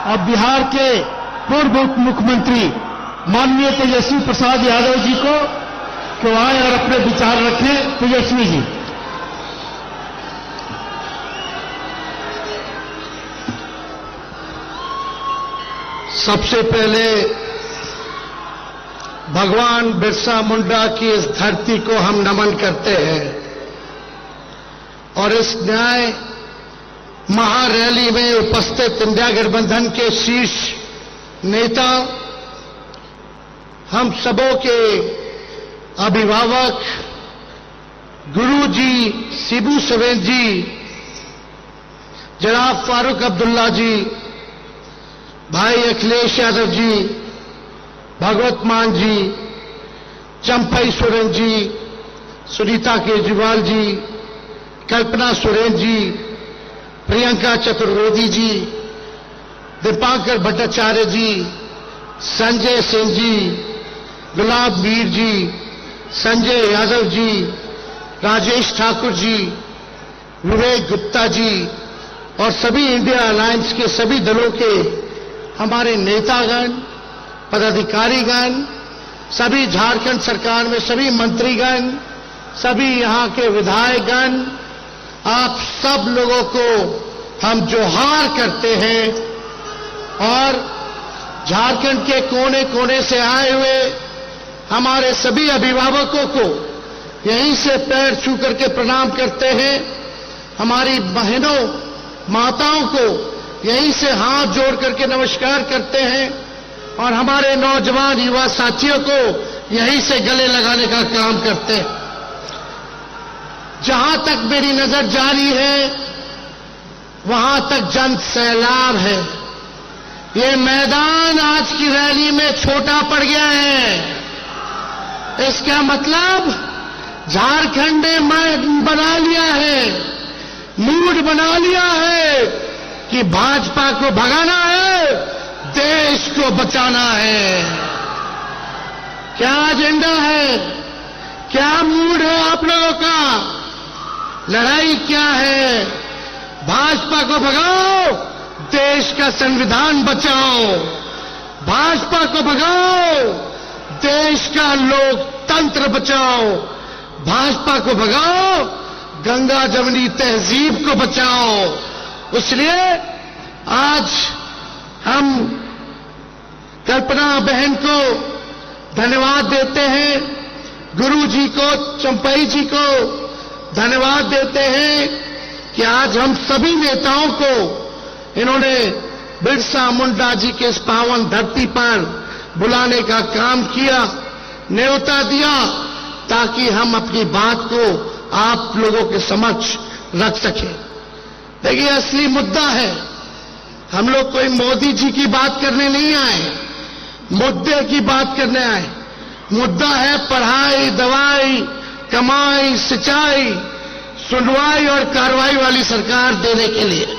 और बिहार के पूर्व उप मुख्यमंत्री माननीय तेजस्वी प्रसाद यादव जी को कि आए और अपने विचार रखें। तेजस्वी जी। सबसे पहले भगवान बिरसा मुंडा की इस धरती को हम नमन करते हैं और इस न्याय महारैली में उपस्थित इंडिया गठबंधन के शीर्ष नेता, हम सबों के अभिभावक गुरु जी शिबू सोरेन जी, जनाब फारूक अब्दुल्ला जी, भाई अखिलेश यादव जी, भगवत मान जी, चंपई सोरेन जी, सुनीता केजरीवाल जी, कल्पना सोरेन जी, प्रियंका चतुर्वेदी जी, दीपांकर भट्टाचार्य जी, संजय सिंह जी, गुलाब मीर जी, संजय यादव जी, राजेश ठाकुर जी, विवेक गुप्ता जी और सभी इंडिया अलायंस के सभी दलों के हमारे नेतागण, पदाधिकारीगण, सभी झारखंड सरकार में सभी मंत्रीगण, सभी यहां के विधायकगण, आप सब लोगों को हम जोहार करते हैं और झारखंड के कोने कोने से आए हुए हमारे सभी अभिभावकों को यहीं से पैर छू करके प्रणाम करते हैं। हमारी बहनों, माताओं को यहीं से हाथ जोड़ करके नमस्कार करते हैं और हमारे नौजवान युवा साथियों को यहीं से गले लगाने का काम करते हैं। जहां तक मेरी नजर जारी है वहां तक जन सैलाब है। ये मैदान आज की रैली में छोटा पड़ गया है। इसका मतलब झारखंड ने बना लिया है, मूड बना लिया है कि भाजपा को भगाना है, देश को बचाना है। क्या एजेंडा है, क्या मूड है आप लोगों का? लड़ाई क्या है? भाजपा को भगाओ, देश का संविधान बचाओ। भाजपा को भगाओ, देश का लोकतंत्र बचाओ। भाजपा को भगाओ, गंगा जमुनी तहजीब को बचाओ। इसलिए आज हम कल्पना बहन को धन्यवाद देते हैं, गुरु जी को, चंपई जी को धन्यवाद देते हैं कि आज हम सभी नेताओं को इन्होंने बिरसा मुंडा जी के इस पावन धरती पर बुलाने का काम किया, न्योता दिया ताकि हम अपनी बात को आप लोगों के समक्ष रख सकें। देखिए, असली मुद्दा है, हम लोग कोई मोदी जी की बात करने नहीं आए, मुद्दे की बात करने आए। मुद्दा है पढ़ाई, दवाई, कमाई, सिंचाई, सुनवाई और कार्रवाई वाली सरकार देने के लिए।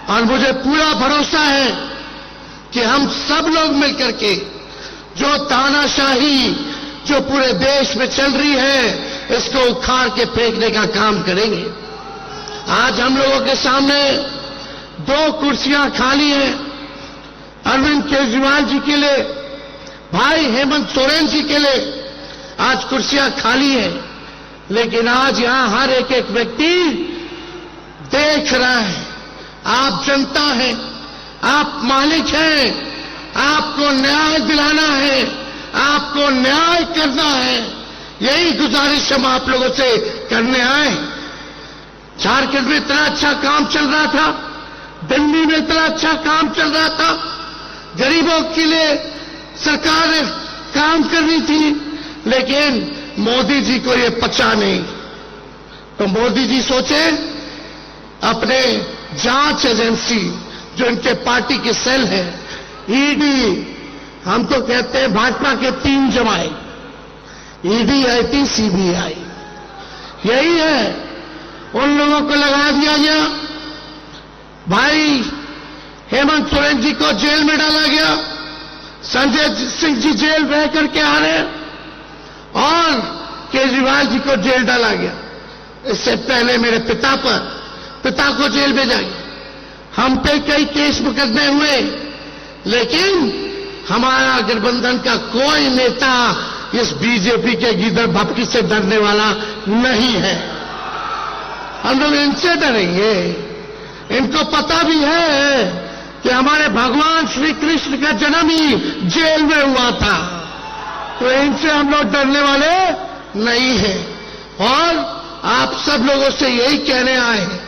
और मुझे पूरा भरोसा है कि हम सब लोग मिलकर के जो तानाशाही जो पूरे देश में चल रही है इसको उखाड़ के फेंकने का काम करेंगे। आज हम लोगों के सामने 2 कुर्सियां खाली हैं, अरविंद केजरीवाल जी के लिए, भाई हेमंत सोरेन जी के लिए आज कुर्सियां खाली हैं। लेकिन आज यहां हर एक व्यक्ति देख रहा है, आप जनता हैं, आप मालिक हैं, आपको न्याय दिलाना है, आपको न्याय करना है। यही गुजारिश हम आप लोगों से करने आए। झारखंड में इतना अच्छा काम चल रहा था, दिल्ली में इतना अच्छा काम चल रहा था, गरीबों के लिए सरकार ने काम करनी थी, लेकिन मोदी जी को ये पचा नहीं। तो मोदी जी सोचे अपने जांच एजेंसी जो इनके पार्टी के सेल है, ईडी, हम तो कहते हैं भाजपा के 3 जमाए, ईडी, आईटी, सीबीआई, यही है, उन लोगों को लगा दिया गया। भाई हेमंत सोरेन जी को जेल में डाला गया, संजय सिंह जी जेल रह करके आ रहे और केजरीवाल जी को जेल डाला गया। इससे पहले मेरे पिता को जेल भेजा गया। हम पे कई केस मुकदमे हुए, लेकिन हमारा गठबंधन का कोई नेता इस बीजेपी के गिदड़ भपकी से डरने वाला नहीं है। हम लोग इनसे डरेंगे। इनको पता भी है कि हमारे भगवान श्री कृष्ण का जन्म ही जेल में हुआ था, तो इनसे हम लोग डरने वाले नहीं हैं। और आप सब लोगों से यही कहने आए हैं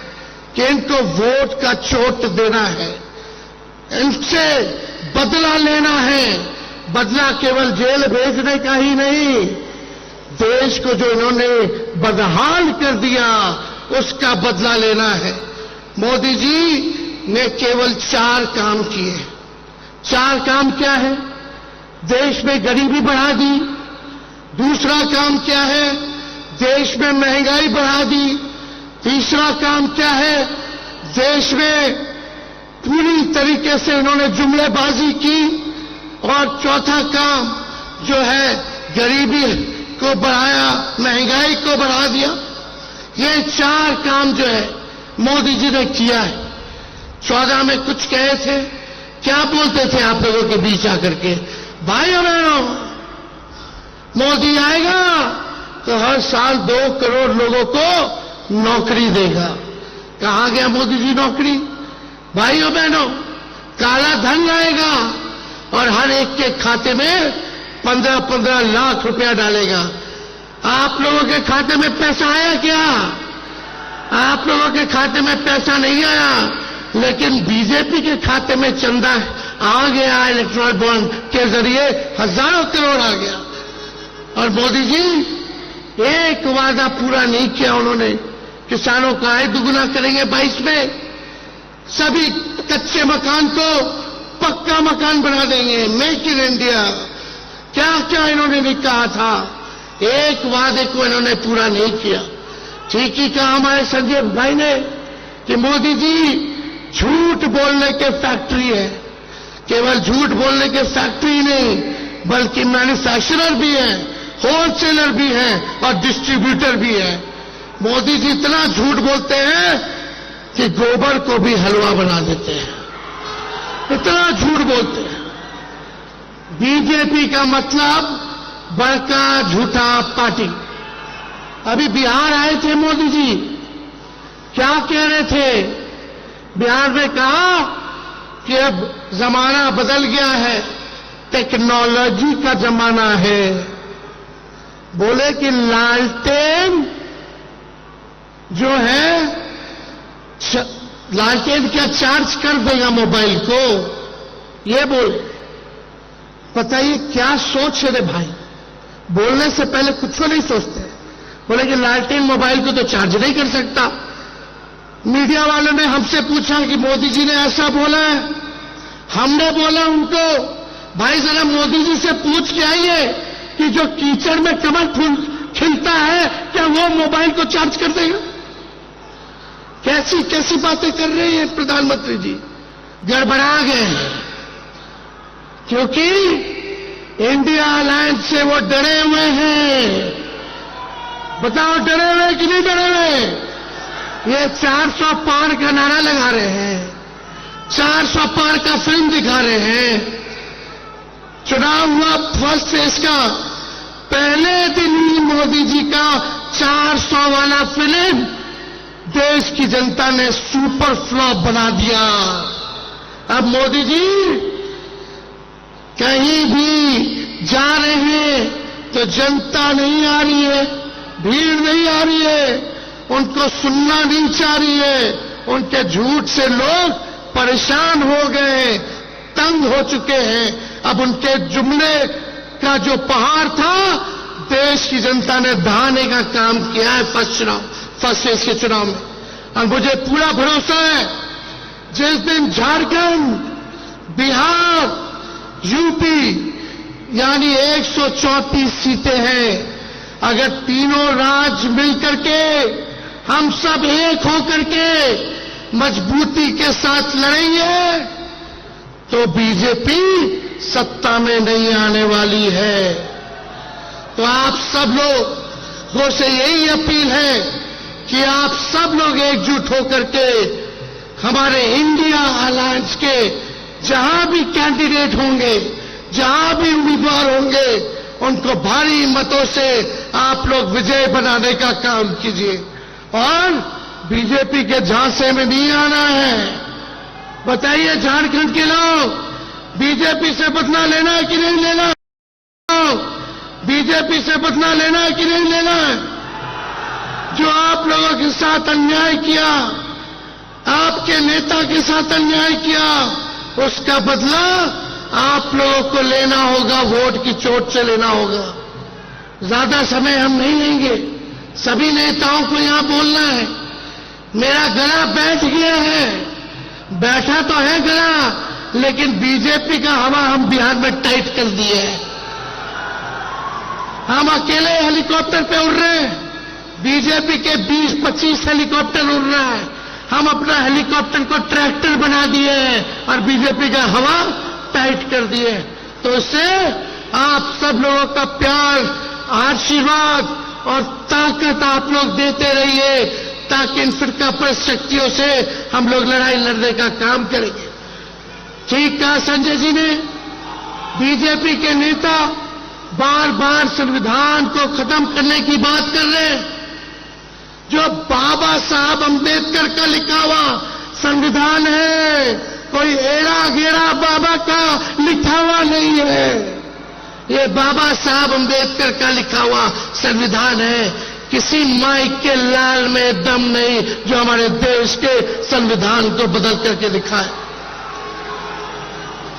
कि इनको वोट का चोट देना है, इनसे बदला लेना है। बदला केवल जेल भेजने का ही नहीं, देश को जो इन्होंने बदहाल कर दिया उसका बदला लेना है। मोदी जी ने केवल 4 काम किए। 4 काम क्या है? देश में गरीबी बढ़ा दी। दूसरा काम क्या है? देश में महंगाई बढ़ा दी। तीसरा काम क्या है? देश में पूरी तरीके से इन्होंने जुमलेबाजी की। और चौथा काम जो है, गरीबी को बढ़ाया, महंगाई को बढ़ा दिया। ये 4 काम जो है मोदी जी ने किया है। 14 में कुछ कहे थे, क्या बोलते थे आप लोगों के बीच आकर के? भाइयों बहनों, मोदी आएगा तो हर साल 2 करोड़ लोगों को नौकरी देगा। कहां गया मोदी जी नौकरी? भाइयों बहनों, काला धन लाएगा और हर एक के खाते में 15-15 लाख रुपया डालेगा। आप लोगों के खाते में पैसा आया क्या? आप लोगों के खाते में पैसा नहीं आया, लेकिन बीजेपी के खाते में चंदा आ गया। इलेक्ट्रॉनिक बॉन्ड के जरिए हजारों करोड़ आ गया। और मोदी जी एक वादा पूरा नहीं किया उन्होंने। किसानों का आय दुगुना करेंगे 22 में, सभी कच्चे मकान को पक्का मकान बना देंगे, मेक इन इंडिया। क्या क्या इन्होंने भी कहा था, एक वादे को इन्होंने पूरा नहीं किया। ठीक ही कहा हमारे संजय भाई ने कि मोदी जी झूठ बोलने के फैक्ट्री है। केवल झूठ बोलने के फैक्ट्री नहीं, बल्कि मैन्युफैक्चरर भी है, होलसेलर भी है और डिस्ट्रीब्यूटर भी है। मोदी जी इतना झूठ बोलते हैं कि गोबर को भी हलवा बना देते हैं, इतना झूठ बोलते हैं। बीजेपी का मतलब बड़का झूठा पार्टी। अभी बिहार आए थे मोदी जी, क्या कह रहे थे? बिहार में कहा कि अब जमाना बदल गया है, टेक्नोलॉजी का जमाना है। बोले कि लालटेन जो है, लालटेन क्या चार्ज कर देगा मोबाइल को? ये बोले। बताइए क्या सोच है रे भाई? बोलने से पहले कुछ नहीं सोचते। बोले कि लालटेन मोबाइल को तो चार्ज नहीं कर सकता। मीडिया वालों ने हमसे पूछा कि मोदी जी ने ऐसा बोला है। हमने बोला उनको, भाई जरा मोदी जी से पूछ के आइए कि जो कीचड़ में कमल फूल खिलता है, क्या वो मोबाइल को चार्ज कर देगा? कैसी कैसी बातें कर रहे हैं प्रधानमंत्री जी। गड़बड़ा गए हैं, क्योंकि इंडिया अलायंस से वो डरे हुए हैं। बताओ डरे हुए कि नहीं डरे हुए? ये 400 पार का नारा लगा रहे हैं, 400 पार का फिल्म दिखा रहे हैं। चुनाव हुआ फर्स्ट फेज का, पहले दिन ही मोदी जी का 400 वाला फिल्म देश की जनता ने सुपर फ्लॉप बना दिया। अब मोदी जी कहीं भी जा रहे हैं तो जनता नहीं आ रही है, भीड़ नहीं आ रही है, उनको सुनना नहीं चाह रही है। उनके झूठ से लोग परेशान हो गए, तंग हो चुके हैं। अब उनके जुमले का जो पहाड़ था, देश की जनता ने ढहाने का काम किया है फर्स्ट फेज के चुनाव में। और मुझे पूरा भरोसा है, जिस दिन झारखंड, बिहार, यूपी यानी 134 सीटें हैं, अगर तीनों राज्य मिलकर के हम सब एक होकर के मजबूती के साथ लड़ेंगे तो बीजेपी सत्ता में नहीं आने वाली है। तो आप सब लोगों से यही अपील है कि आप सब लोग एकजुट होकर के हमारे इंडिया अलायंस के जहां भी कैंडिडेट होंगे, जहां भी उम्मीदवार होंगे, उनको भारी मतों से आप लोग विजय बनाने का काम कीजिए और बीजेपी के झांसे में नहीं आना है। बताइए झारखंड के लोग, बीजेपी से बदला लेना है कि नहीं लेना? बीजेपी से बदला लेना है कि नहीं लेना है? जो आप लोगों के साथ अन्याय किया, आपके नेता के साथ अन्याय किया, उसका बदला आप लोगों को लेना होगा, वोट की चोट से लेना होगा। ज्यादा समय हम नहीं लेंगे, सभी नेताओं को यहां बोलना है। मेरा गला बैठ गया है, बैठा तो है गला, लेकिन बीजेपी का हवा हम बिहार में टाइट कर दिए है। हम अकेले हेलीकॉप्टर पे उड़ रहे हैं, बीजेपी के 20-25 हेलीकॉप्टर उड़ रहा है। हम अपना हेलीकॉप्टर को ट्रैक्टर बना दिए हैं और बीजेपी का हवा टाइट कर दिए। तो इससे आप सब लोगों का प्यार, आशीर्वाद और ताकत आप लोग देते रहिए, ताकि इन फिरकापरस्त शक्तियों से हम लोग लड़ाई लड़ने का काम करेंगे। ठीक कहा संजय जी ने। बीजेपी के नेता बार बार संविधान को खत्म करने की बात कर रहे हैं। जो बाबा साहब अंबेडकर का लिखा हुआ संविधान है, कोई एड़ा गेड़ा बाबा का लिखा हुआ नहीं है। ये बाबा साहब अंबेडकर का लिखा हुआ संविधान है। किसी माइक के लाल में दम नहीं जो हमारे देश के संविधान को बदल करके दिखाए।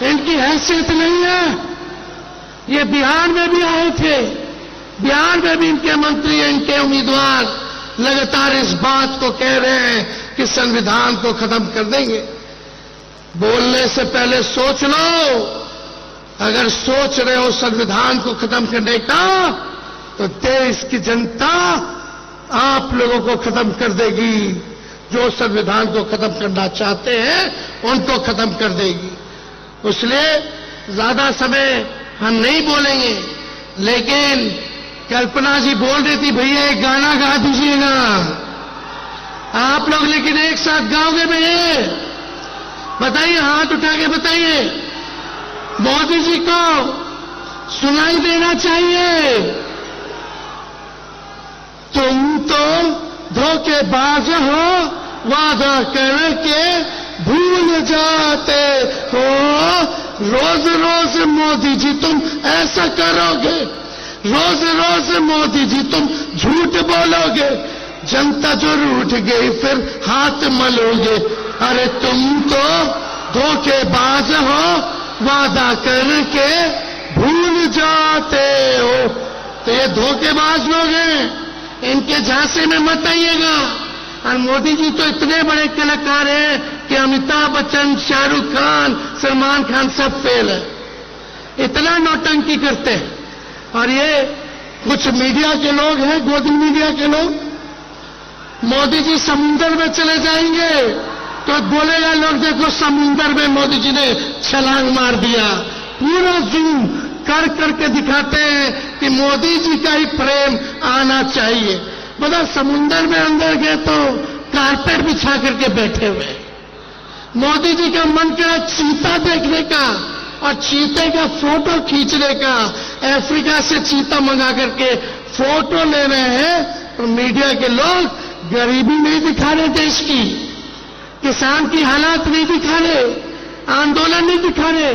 इनकी हैसियत नहीं है। ये बिहार में भी आए थे, बिहार में भी इनके मंत्री, इनके उम्मीदवार लगातार इस बात को कह रहे हैं कि संविधान को खत्म कर देंगे। बोलने से पहले सोच लो। अगर सोच रहे हो संविधान को खत्म करने का, तो देश की जनता आप लोगों को खत्म कर देगी। जो संविधान को खत्म करना चाहते हैं, उनको खत्म कर देगी। इसलिए ज्यादा समय हम नहीं बोलेंगे, लेकिन कल्पना जी बोल रही थी, भैया एक गाना गा दीजिएगा आप लोग, लेकिन एक साथ गाओगे भैया? बताइए, हाथ उठा के बताइए। मोदी जी को सुनाई देना चाहिए। तुम तो धोखेबाज हो, वादा करके भूल जाते हो। रोज रोज मोदी जी तुम ऐसा करोगे, रोज रोज मोदी जी तुम झूठ बोलोगे, जनता जो रूठ गई फिर हाथ मलोगे। अरे तुम तो धोखेबाज हो, वादा करके भूल जाते हो। तो ये धोखेबाज लोग हैं, इनके झांसे में मत आइएगा। और मोदी जी तो इतने बड़े कलाकार हैं कि अमिताभ बच्चन, शाहरुख खान, सलमान खान सब फेल है। इतना नौटंकी करते हैं। और ये कुछ मीडिया के लोग हैं, गोदी मीडिया के लोग, मोदी जी समुंदर में चले जाएंगे तो बोलेगा लोग, देखो समुंदर में मोदी जी ने छलांग मार दिया। पूरा जूम कर करके दिखाते हैं कि मोदी जी का ही प्रेम आना चाहिए। मतलब समुंदर में अंदर गए तो कारपेट बिछा करके बैठे हुए। मोदी जी का मन करा चीता देखने का और चीते का फोटो खींचने का। अफ्रीका से चीता मंगा करके फोटो ले रहे हैं। तो मीडिया के लोग गरीबी नहीं दिखा रहे, देश की किसान की हालात नहीं दिखा रहे, आंदोलन नहीं दिखा रहे।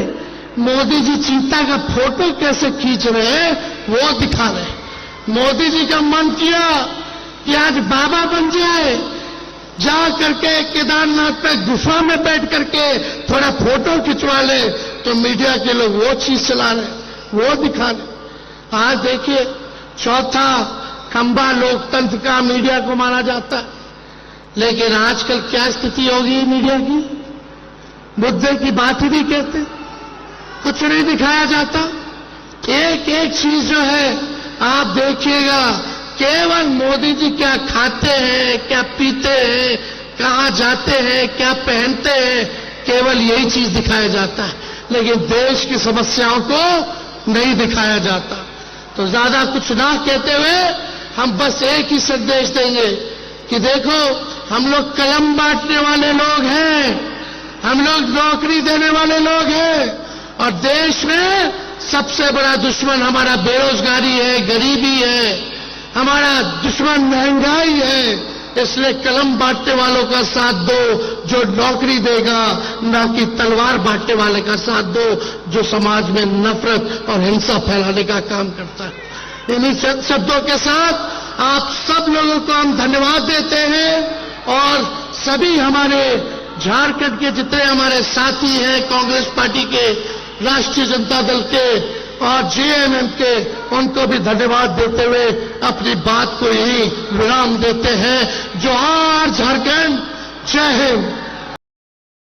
मोदी जी चीता का फोटो कैसे खींच रहे हैं वो दिखा रहे। मोदी जी का मन किया कि आज बाबा बन जाए, जा करके केदारनाथ पे गुफा में बैठ करके थोड़ा फोटो खिंचवा ले, तो मीडिया के लोग वो चीज चला रहे, वो दिखा रहे। आज देखिए, चौथा खंबा लोकतंत्र का मीडिया को माना जाता है। लेकिन आजकल क्या स्थिति होगी मीडिया की? मुद्दे की बात ही नहीं कहते, कुछ नहीं दिखाया जाता। एक एक चीज जो है आप देखिएगा, केवल मोदी जी क्या खाते हैं, क्या पीते हैं, कहां जाते हैं, क्या पहनते हैं, केवल यही चीज दिखाया जाता है। लेकिन देश की समस्याओं को नहीं दिखाया जाता। तो ज्यादा कुछ ना कहते हुए हम बस एक ही संदेश देंगे कि देखो, हम लोग कलम बांटने वाले लोग हैं, हम लोग नौकरी देने वाले लोग हैं, और देश में सबसे बड़ा दुश्मन हमारा बेरोजगारी है, गरीबी है, हमारा दुश्मन महंगाई है। इसलिए कलम बांटने वालों का साथ दो जो नौकरी देगा, ना कि तलवार बांटने वाले का साथ दो जो समाज में नफरत और हिंसा फैलाने का काम करता है। इन्हीं शब्दों के साथ आप सब लोगों को हम धन्यवाद देते हैं और सभी हमारे झारखंड के जितने हमारे साथी हैं, कांग्रेस पार्टी के, राष्ट्रीय जनता दल के और जेएमएम के, उनको भी धन्यवाद देते हुए अपनी बात को यही विराम देते हैं। जोहार झारखंड, जय हिंद।